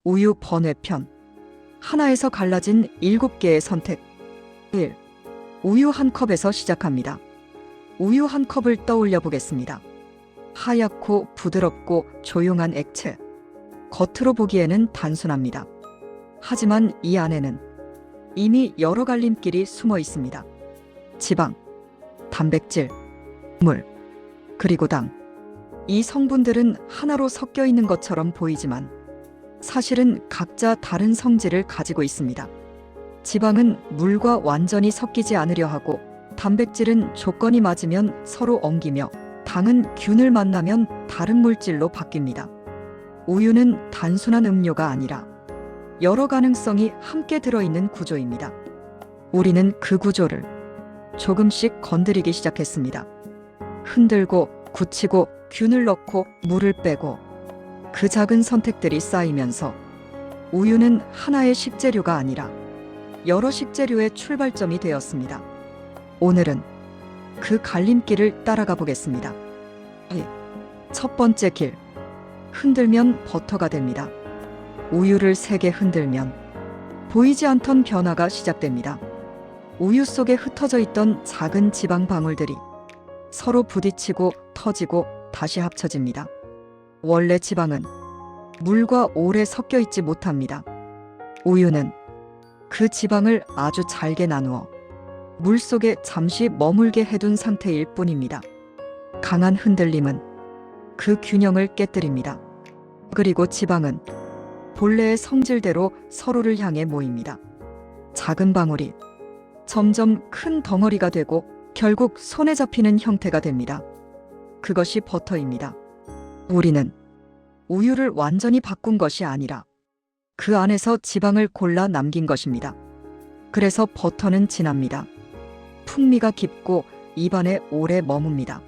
우유 번외편. 하나에서 갈라진 7개의 선택. 1. 우유 한 컵에서 시작합니다. 우유 한 컵을 떠올려 보겠습니다. 하얗고 부드럽고 조용한 액체. 겉으로 보기에는 단순합니다. 하지만 이 안에는 이미 여러 갈림길이 숨어 있습니다. 지방, 단백질, 물, 그리고 당. 이 성분들은 하나로 섞여 있는 것처럼 보이지만 사실은 각자 다른 성질을 가지고 있습니다. 지방은 물과 완전히 섞이지 않으려 하고, 단백질은 조건이 맞으면 서로 엉기며, 당은 균을 만나면 다른 물질로 바뀝니다. 우유는 단순한 음료가 아니라 여러 가능성이 함께 들어있는 구조입니다. 우리는 그 구조를 조금씩 건드리기 시작했습니다. 흔들고, 굳히고, 균을 넣고, 물을 빼고, 그 작은 선택들이 쌓이면서 우유는 하나의 식재료가 아니라 여러 식재료의 출발점이 되었습니다. 오늘은 그 갈림길을 따라가 보겠습니다. 첫 번째 길. 흔들면 버터가 됩니다. 우유를 세게 흔들면 보이지 않던 변화가 시작됩니다. 우유 속에 흩어져 있던 작은 지방 방울들이 서로 부딪히고 터지고 다시 합쳐집니다. 원래 지방은 물과 오래 섞여 있지 못합니다. 우유는 그 지방을 아주 잘게 나누어 물 속에 잠시 머물게 해둔 상태일 뿐입니다. 강한 흔들림은 그 균형을 깨뜨립니다. 그리고 지방은 본래의 성질대로 서로를 향해 모입니다. 작은 방울이 점점 큰 덩어리가 되고 결국 손에 잡히는 형태가 됩니다. 그것이 버터입니다. 우리는 우유를 완전히 바꾼 것이 아니라 그 안에서 지방을 골라 남긴 것입니다. 그래서 버터는 진합니다. 풍미가 깊고 입안에 오래 머뭅니다.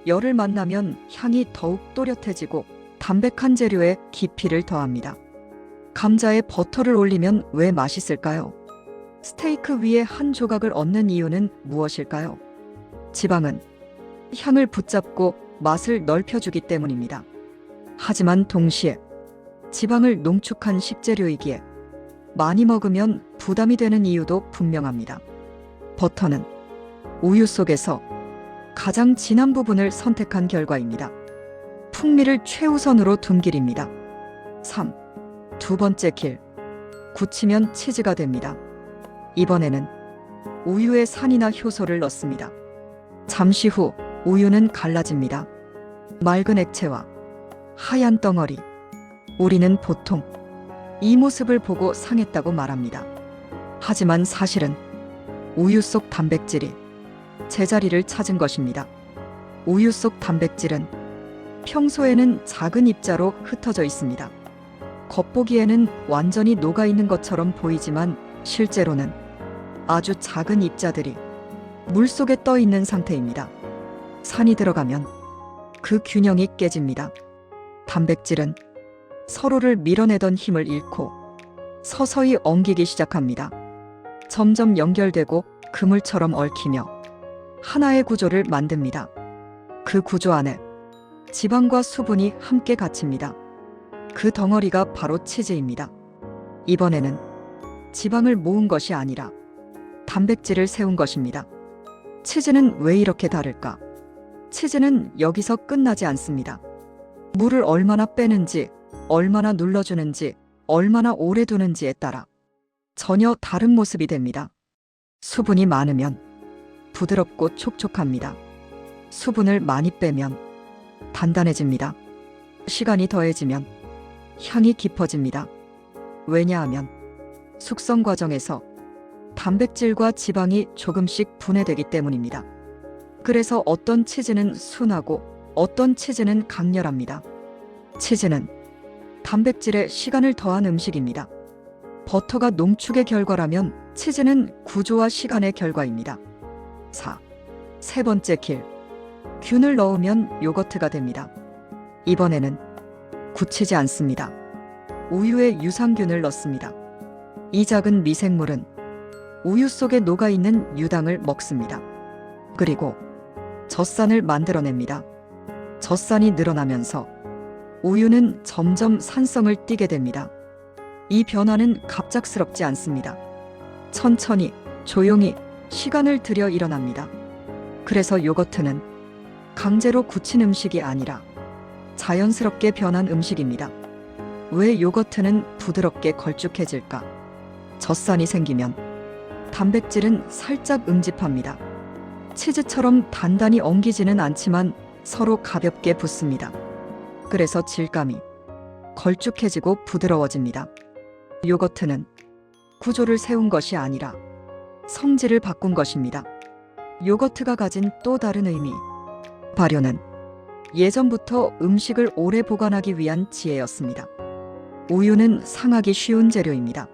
열을 만나면 향이 더욱 또렷해지고 담백한 재료에 깊이를 더합니다. 감자에 버터를 올리면 왜 맛있을까요? 스테이크 위에 한 조각을 얹는 이유는 무엇일까요? 지방은 향을 붙잡고 맛을 넓혀주기 때문입니다. 하지만 동시에 지방을 농축한 식재료이기에 많이 먹으면 부담이 되는 이유도 분명합니다. 버터는 우유 속에서 가장 진한 부분을 선택한 결과입니다. 풍미를 최우선으로 둔 길입니다. 3. 두 번째 길. 굳히면 치즈가 됩니다. 이번에는 우유에 산이나 효소를 넣습니다. 잠시 후 우유는 갈라집니다. 맑은 액체와 하얀 덩어리. 우리는 보통 이 모습을 보고 상했다고 말합니다. 하지만 사실은 우유 속 단백질이 제자리를 찾은 것입니다. 우유 속 단백질은 평소에는 작은 입자로 흩어져 있습니다. 겉보기에는 완전히 녹아있는 것처럼 보이지만 실제로는 아주 작은 입자들이 물속에 떠 있는 상태입니다. 산이 들어가면 그 균형이 깨집니다. 단백질은 서로를 밀어내던 힘을 잃고 서서히 엉기기 시작합니다. 점점 연결되고 그물처럼 얽히며 하나의 구조를 만듭니다. 그 구조 안에 지방과 수분이 함께 갇힙니다. 그 덩어리가 바로 치즈입니다. 이번에는 지방을 모은 것이 아니라 단백질을 세운 것입니다. 치즈는 왜 이렇게 다를까? 치즈는 여기서 끝나지 않습니다. 물을 얼마나 빼는지, 얼마나 눌러주는지, 얼마나 오래 두는지에 따라 전혀 다른 모습이 됩니다. 수분이 많으면 부드럽고 촉촉합니다. 수분을 많이 빼면 단단해집니다. 시간이 더해지면 향이 깊어집니다. 왜냐하면 숙성 과정에서 단백질과 지방이 조금씩 분해되기 때문입니다. 그래서 어떤 치즈는 순하고 어떤 치즈는 강렬합니다. 치즈는 단백질에 시간을 더한 음식입니다. 버터가 농축의 결과라면 치즈는 구조와 시간의 결과입니다. 4. 세 번째 길. 균을 넣으면 요거트가 됩니다. 이번에는 굳히지 않습니다. 우유에 유산균을 넣습니다. 이 작은 미생물은 우유 속에 녹아있는 유당을 먹습니다. 그리고 젖산을 만들어냅니다. 젖산이 늘어나면서 우유는 점점 산성을 띠게 됩니다. 이 변화는 갑작스럽지 않습니다. 천천히, 조용히 시간을 들여 일어납니다. 그래서 요거트는 강제로 굳힌 음식이 아니라 자연스럽게 변한 음식입니다. 왜 요거트는 부드럽게 걸쭉해질까? 젖산이 생기면 단백질은 살짝 응집합니다. 치즈처럼 단단히 엉기지는 않지만 서로 가볍게 붙습니다. 그래서 질감이 걸쭉해지고 부드러워집니다. 요거트는 구조를 세운 것이 아니라 성질을 바꾼 것입니다. 요거트가 가진 또 다른 의미. 발효는 예전부터 음식을 오래 보관하기 위한 지혜였습니다. 우유는 상하기 쉬운 재료입니다.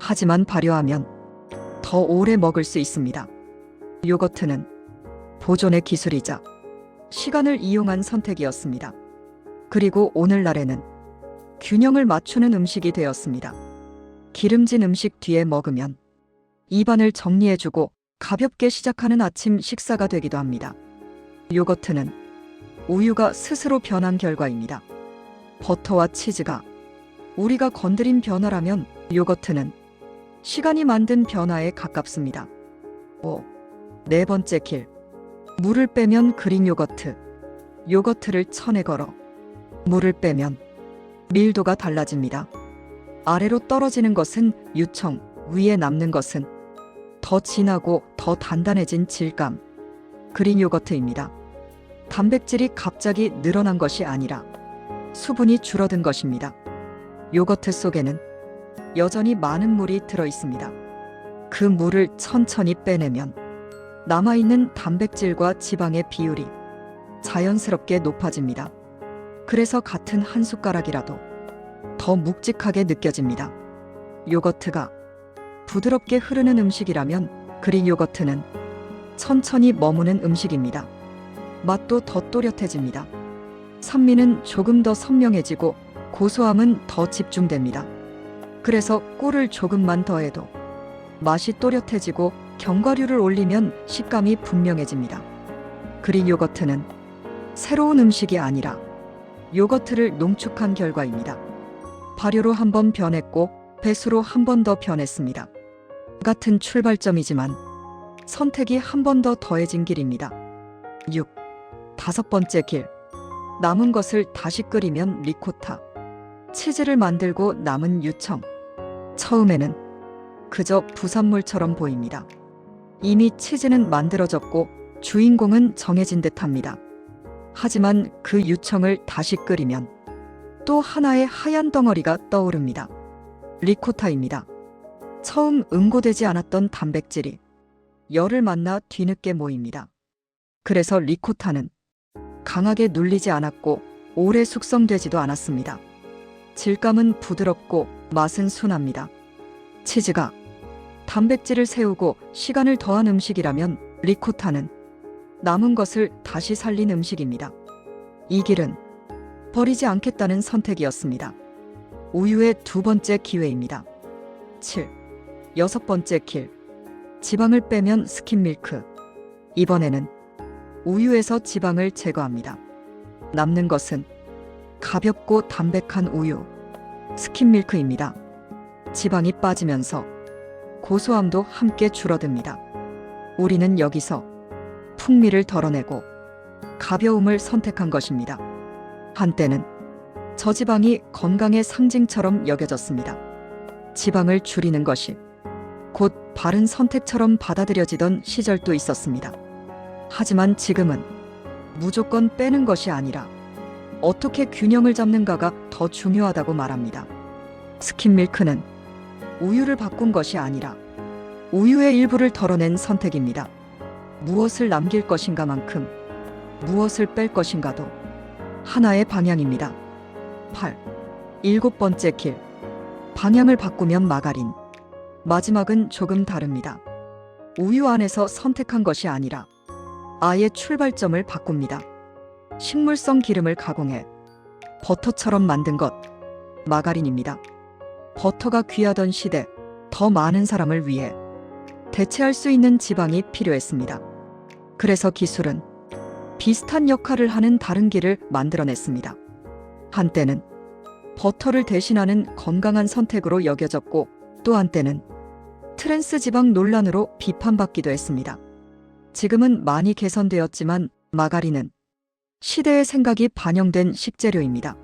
하지만 발효하면 더 오래 먹을 수 있습니다. 요거트는 보존의 기술이자 시간을 이용한 선택이었습니다. 그리고 오늘날에는 균형을 맞추는 음식이 되었습니다. 기름진 음식 뒤에 먹으면 입안을 정리해주고 가볍게 시작하는 아침 식사가 되기도 합니다. 요거트는 우유가 스스로 변한 결과입니다. 버터와 치즈가 우리가 건드린 변화라면 요거트는 시간이 만든 변화에 가깝습니다. 5. 네 번째 길. 물을 빼면 그릭 요거트. 요거트를 천에 걸어 물을 빼면 밀도가 달라집니다. 아래로 떨어지는 것은 유청, 위에 남는 것은 더 진하고 더 단단해진 질감. 그릭 요거트입니다. 단백질이 갑자기 늘어난 것이 아니라 수분이 줄어든 것입니다. 요거트 속에는 여전히 많은 물이 들어 있습니다. 그 물을 천천히 빼내면 남아있는 단백질과 지방의 비율이 자연스럽게 높아집니다. 그래서 같은 한 숟가락이라도 더 묵직하게 느껴집니다. 요거트가 부드럽게 흐르는 음식이라면 그릭 요거트는 천천히 머무는 음식입니다. 맛도 더 또렷해집니다. 산미는 조금 더 선명해지고 고소함은 더 집중됩니다. 그래서 꿀을 조금만 더해도 맛이 또렷해지고 견과류를 올리면 식감이 분명해집니다. 그릭 요거트는 새로운 음식이 아니라 요거트를 농축한 결과입니다. 발효로 한 번 변했고 배수로 한 번 더 변했습니다. 같은 출발점이지만 선택이 한 번 더 더해진 길입니다. 6. 다섯 번째 길. 남은 것을 다시 끓이면 리코타. 치즈를 만들고 남은 유청. 처음에는 그저 부산물처럼 보입니다. 이미 치즈는 만들어졌고 주인공은 정해진 듯합니다. 하지만 그 유청을 다시 끓이면 또 하나의 하얀 덩어리가 떠오릅니다. 리코타입니다. 처음 응고되지 않았던 단백질이 열을 만나 뒤늦게 모입니다. 그래서 리코타는 강하게 눌리지 않았고 오래 숙성되지도 않았습니다. 질감은 부드럽고 맛은 순합니다. 치즈가 단백질을 세우고 시간을 더한 음식이라면 리코타는 남은 것을 다시 살린 음식입니다. 이 길은 버리지 않겠다는 선택이었습니다. 우유의 두 번째 기회입니다. 7. 여섯 번째 길. 지방을 빼면 스킨밀크. 이번에는 우유에서 지방을 제거합니다. 남는 것은 가볍고 담백한 우유, 스킨밀크입니다. 지방이 빠지면서 고소함도 함께 줄어듭니다. 우리는 여기서 풍미를 덜어내고 가벼움을 선택한 것입니다. 한때는 저지방이 건강의 상징처럼 여겨졌습니다. 지방을 줄이는 것이 곧 바른 선택처럼 받아들여지던 시절도 있었습니다. 하지만 지금은 무조건 빼는 것이 아니라 어떻게 균형을 잡는가가 더 중요하다고 말합니다. 스킨밀크는 우유를 바꾼 것이 아니라 우유의 일부를 덜어낸 선택입니다. 무엇을 남길 것인가만큼 무엇을 뺄 것인가도 하나의 방향입니다. 8. 일곱 번째 길. 방향을 바꾸면 마가린. 마지막은 조금 다릅니다. 우유 안에서 선택한 것이 아니라 아예 출발점을 바꿉니다. 식물성 기름을 가공해 버터처럼 만든 것, 마가린입니다. 버터가 귀하던 시대, 더 많은 사람을 위해 대체할 수 있는 지방이 필요했습니다. 그래서 기술은 비슷한 역할을 하는 다른 길을 만들어냈습니다. 한때는 버터를 대신하는 건강한 선택으로 여겨졌고 또 한때는 트랜스 지방 논란으로 비판받기도 했습니다. 지금은 많이 개선되었지만 마가린은 시대의 생각이 반영된 식재료입니다.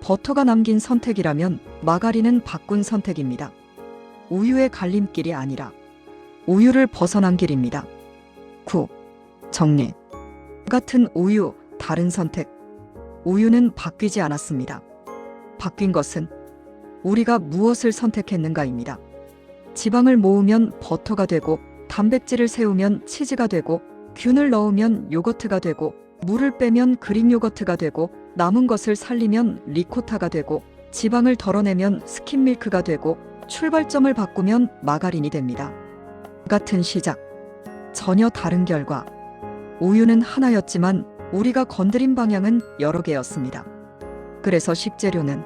버터가 남긴 선택이라면 마가린은 바꾼 선택입니다. 우유의 갈림길이 아니라 우유를 벗어난 길입니다. 9. 정리. 같은 우유, 다른 선택. 우유는 바뀌지 않았습니다. 바뀐 것은 우리가 무엇을 선택했는가입니다. 지방을 모으면 버터가 되고, 단백질을 세우면 치즈가 되고, 균을 넣으면 요거트가 되고, 물을 빼면 그릭 요거트가 되고, 남은 것을 살리면 리코타가 되고, 지방을 덜어내면 스kim 밀크가 되고, 출발점을 바꾸면 마가린이 됩니다. 같은 시작, 전혀 다른 결과. 우유는 하나였지만 우리가 건드린 방향은 여러 개였습니다. 그래서 식재료는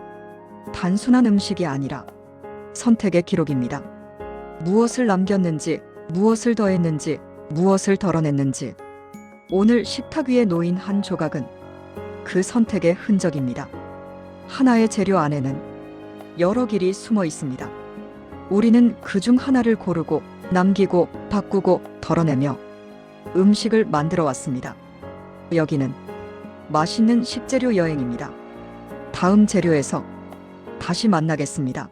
단순한 음식이 아니라 선택의 기록입니다. 무엇을 남겼는지, 무엇을 더했는지, 무엇을 덜어냈는지. 오늘 식탁 위에 놓인 한 조각은 그 선택의 흔적입니다. 하나의 재료 안에는 여러 길이 숨어 있습니다. 우리는 그중 하나를 고르고 남기고 바꾸고 덜어내며 음식을 만들어 왔습니다. 여기는 맛있는 식재료 여행입니다. 다음 재료에서 다시 만나겠습니다.